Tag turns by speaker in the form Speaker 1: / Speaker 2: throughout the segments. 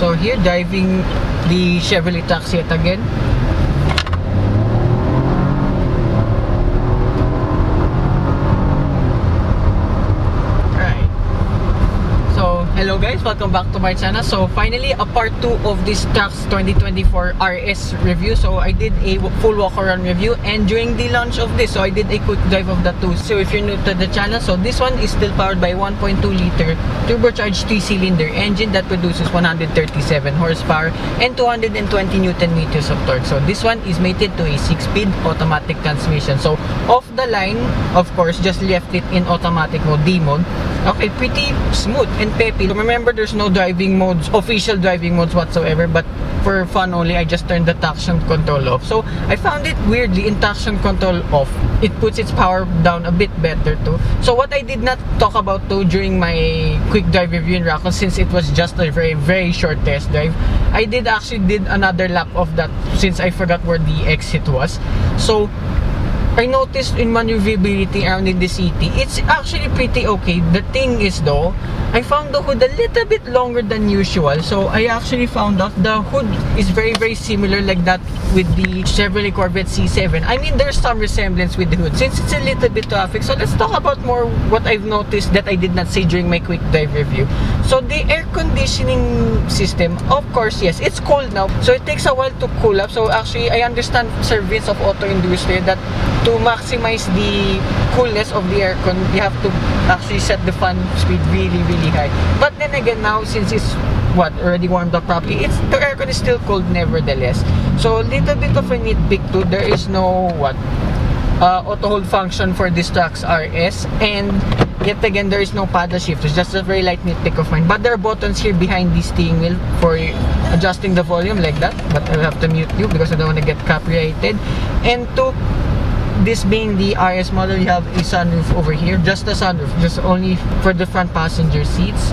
Speaker 1: So here, driving the Chevrolet Trax yet again. Hello guys, welcome back to my channel. So finally, a part 2 of this Trax 2024 RS review. So I did a full walk around review, and during the launch of this, so I did a quick drive of that too. So if you're new to the channel, so this one is still powered by 1.2 liter turbocharged 3-cylinder engine that produces 137 horsepower and 220 Newton meters of torque. So this one is mated to a 6-speed automatic transmission. So off the line, of course, just left it in automatic mode, D mode. Okay, pretty smooth and peppy. Remember, there's no driving modes, official driving modes whatsoever, but for fun only, I just turned the traction control off. So I found it weirdly in traction control off, it puts its power down a bit better too. So what I did not talk about too during my quick drive review in Racon, since it was just a very short test drive, I did another lap of that since I forgot where the exit was. So I noticed in maneuverability around in the city, it's actually pretty okay. The thing is though, I found the hood a little bit longer than usual. So I actually found out the hood is very similar like that with the Chevrolet Corvette C7. I mean, there's some resemblance with the hood since it's a little bit traffic. So let's talk about more what I've noticed that I did not say during my quick drive review. So the air conditioning system, of course, yes, it's cold now. So it takes a while to cool up. So actually, I understand service of auto industry that to maximize the coolness of the aircon, you have to actually set the fan speed really high. But then again, now since it's already warmed up properly, the aircon is still cold nevertheless. So a little bit of a nitpick too, there is no auto hold function for this Trax RS, and yet again there is no paddle shift. It's just a very light nitpick of mine. But there are buttons here behind the steering wheel for adjusting the volume like that, but I'll have to mute you because I don't want to get copyrighted. And to this being the RS model, you have a sunroof over here, just a sunroof, just only for the front passenger seats.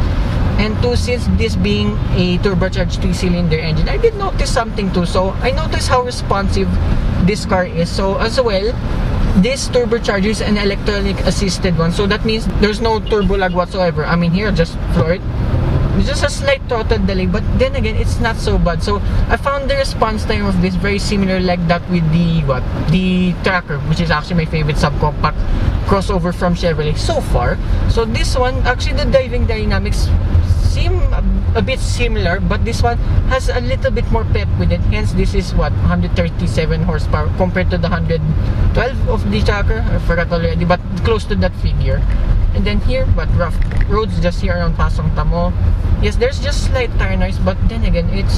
Speaker 1: And two, since this being a turbocharged 3-cylinder engine, I did notice something too. So I noticed how responsive this car is. So as well, this turbocharger is an electronic assisted one, so that means there's no turbo lag whatsoever. I mean, here, just floor it. It's just a slight throttle delay, but then again, it's not so bad. So I found the response time of this very similar like that with the Tracker, which is actually my favorite subcompact crossover from Chevrolet so far. So this one, actually the driving dynamics seem a bit similar, but this one has a little bit more pep with it. Hence, this is 137 horsepower compared to the 112 of the Tracker. I forgot already, but close to that figure. And then here, but rough roads just here around Pasong Tamo. Yes, there's just slight tire noise, but then again, it's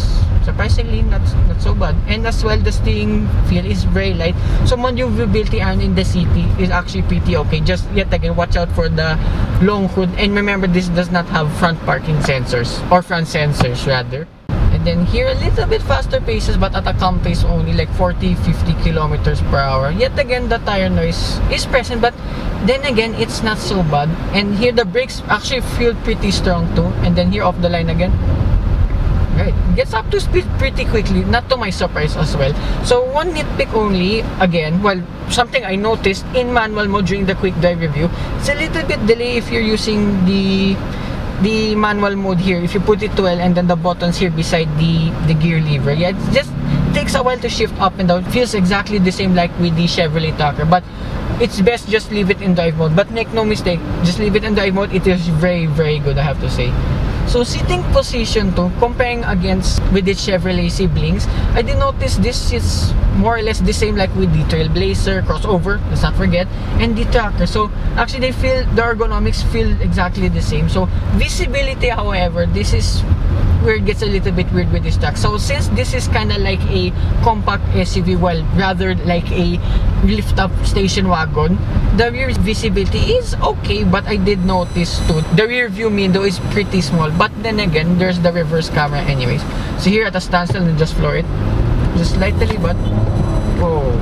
Speaker 1: surprisingly not so bad. And as well, the steering feel is very light. So maneuverability around in the city is actually pretty okay. Just yet again, watch out for the long hood. And remember, this does not have front parking sensors, or front sensors rather. And then here, a little bit faster paces, but at a calm pace only, like 40-50 kilometers per hour. Yet again, the tire noise is present, but then again, it's not so bad. And here, the brakes actually feel pretty strong too. And then here, off the line again. Right, gets up to speed pretty quickly, not to my surprise as well. So one nitpick only, again, well, something I noticed in manual mode during the quick drive review, it's a little bit delay if you're using the manual mode here. If you put it to L and then the buttons here beside the gear lever, yeah, it just takes a while to shift up and down. It feels exactly the same like with the Chevrolet Tracker, but it's best just leave it in drive mode. But make no mistake, just leave it in drive mode. It is very good, I have to say. So seating position too, comparing against with its Chevrolet siblings, I did notice this is more or less the same like with the Trailblazer, crossover, let's not forget, and the Tracker. So actually the ergonomics feel exactly the same. So visibility, however, this is where it gets a little bit weird with this Trax. So since this is kind of like a compact SUV, well, rather like a lift-up station wagon, the rear visibility is okay, but I did notice too, the rear view window is pretty small. But then again, there's the reverse camera anyways. So here at a standstill, and just floor it. Just slightly, but whoa.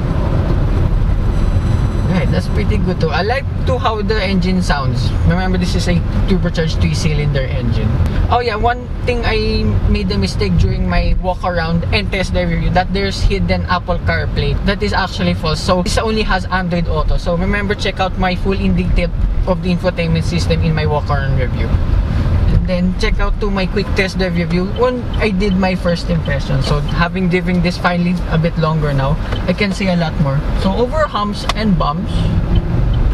Speaker 1: Right, that's pretty good too. I like too how the engine sounds. Remember, this is a turbocharged 3-cylinder engine. Oh yeah, one thing I made a mistake during my walk around and test drive review, that there's hidden Apple CarPlay. That is actually false. So this only has Android Auto. So remember, check out my full in detail of the infotainment system in my walk around review. And then check out to my quick test drive review when I did my first impression. So having driven this finally a bit longer now, I can say a lot more. So over humps and bumps,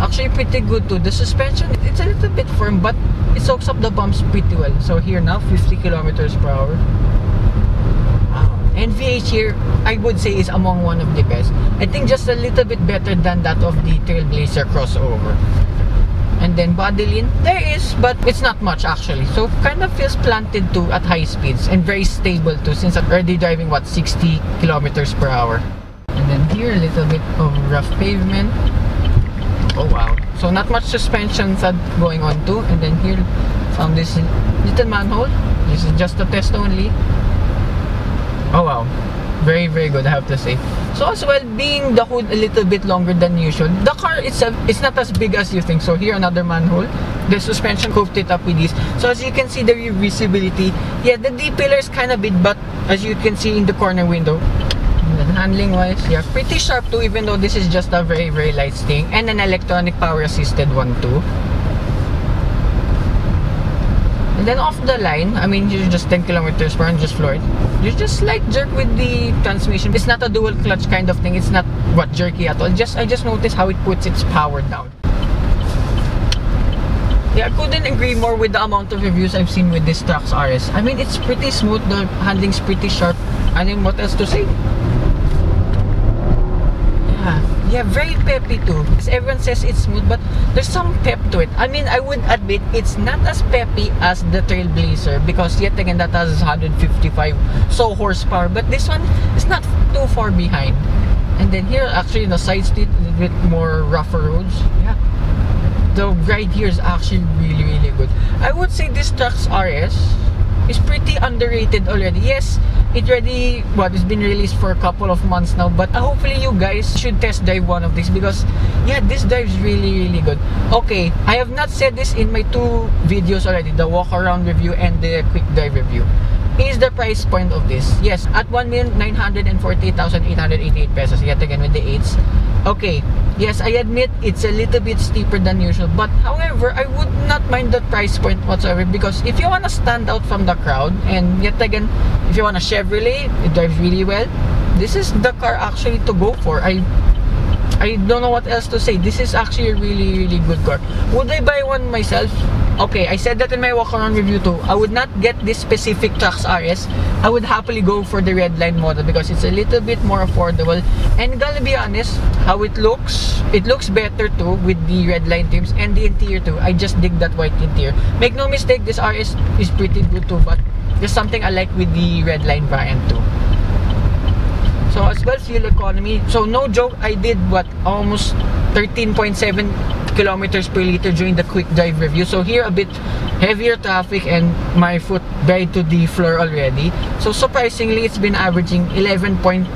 Speaker 1: actually pretty good too. The suspension, it's a little bit firm, but it soaks up the bumps pretty well. So here now, 50 kilometers per hour. Wow. And VH here, I would say, is among one of the best. I think just a little bit better than that of the Trailblazer crossover. And then body lean, there is, but it's not much actually. So kind of feels planted too at high speeds and very stable too, since I'm already driving what, 60 kilometers per hour. And then here a little bit of rough pavement. Oh wow, so not much suspension going on too. And then here found this little manhole. This is just a test only. Oh wow, very good, I have to say. So as well, being the hood a little bit longer than usual, the car itself is not as big as you think. So here another manhole, the suspension cooped it up with this. So as you can see, the visibility, yeah, the D-pillar is kind of big, but as you can see in the corner window, handling wise, yeah, pretty sharp too, even though this is just a very light sting, and an electronic power assisted one too. And then off the line, I mean, you're just 10 kilometers per hour, just floor it. You're just slight jerk with the transmission. It's not a dual clutch kind of thing. It's not what jerky at all. I just noticed how it puts its power down. Yeah, I couldn't agree more with the amount of reviews I've seen with this Trax RS. I mean, it's pretty smooth. The handling's pretty sharp. I mean, what else to say? Yeah, very peppy too. As everyone says it's smooth, but there's some pep to it. I mean, I would admit it's not as peppy as the Trailblazer, because yet again that has 155 horsepower, but this one is not too far behind. And then here, actually, the side street a little bit more rougher roads. Yeah, the ride here is actually really good. I would say this Trax RS is pretty underrated already. Yes, it already, it's been released for a couple of months now, but hopefully you guys should test drive one of these, because yeah, this drives really good. Okay, I have not said this in my two videos already, the walk around review and the quick drive review. Is the price point of this? Yes, at 1,948,888 pesos, yet again with the 8s. Okay, yes, I admit it's a little bit steeper than usual, but however, I would not mind the price point whatsoever, because if you want to stand out from the crowd, and yet again, if you want a Chevrolet, it drives really well, this is the car actually to go for. I don't know what else to say. This is actually a really good car. Would I buy one myself? Okay, I said that in my walk-around review too. I would not get this specific Trax RS. I would happily go for the red line model, because it's a little bit more affordable. And gonna be honest, how it looks better too with the red line trims, and the interior too. I just dig that white interior. Make no mistake, this RS is pretty good too, but there's something I like with the red line variant too. So as well, fuel economy. So no joke, I did almost 13.7 kilometers per liter during the quick drive review. So here a bit heavier traffic and my foot buried to the floor already. So surprisingly, it's been averaging 11.2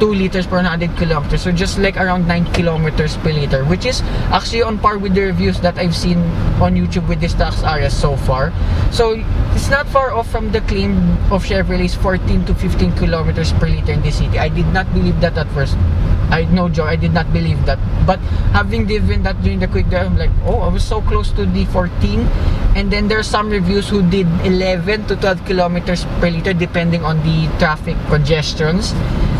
Speaker 1: liters per 100 kilometers. So just like around 9 kilometers per liter, which is actually on par with the reviews that I've seen on YouTube with this Trax RS so far. So it's not far off from the claim of Chevrolet's 14 to 15 kilometers per liter in the city. I did not believe that at first. No joke, I did not believe that. But having driven that during the quick drive, I'm like, oh, I was so close to the 14. And then there are some reviews who did 11 to 12 kilometers per liter depending on the traffic congestions.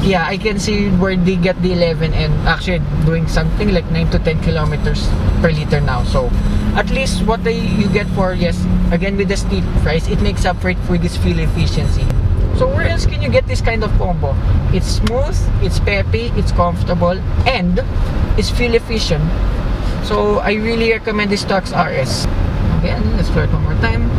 Speaker 1: Yeah, I can see where they get the 11 and actually doing something like 9 to 10 kilometers per liter now. So at least what you get for, yes, again with the steep price, it makes up for it for this fuel efficiency. So where else can you get this kind of combo? It's smooth, it's peppy, it's comfortable, and it's fuel efficient. So I really recommend this Trax RS. Again, let's flirt one more time.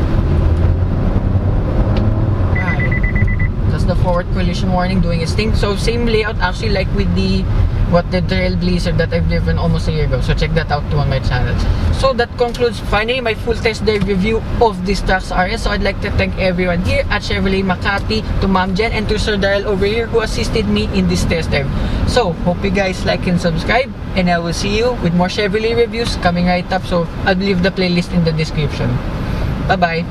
Speaker 1: Right. That's the forward collision warning doing its thing. So same layout actually like with the Trailblazer that I've driven almost a year ago. So check that out too on my channel. So that concludes finally my full test drive review of this Trax RS. So I'd like to thank everyone here at Chevrolet Makati, to Ma'am Jen, and to Sir Daryl over here who assisted me in this test drive. So hope you guys like and subscribe, and I will see you with more Chevrolet reviews coming right up. So I'll leave the playlist in the description. Bye bye.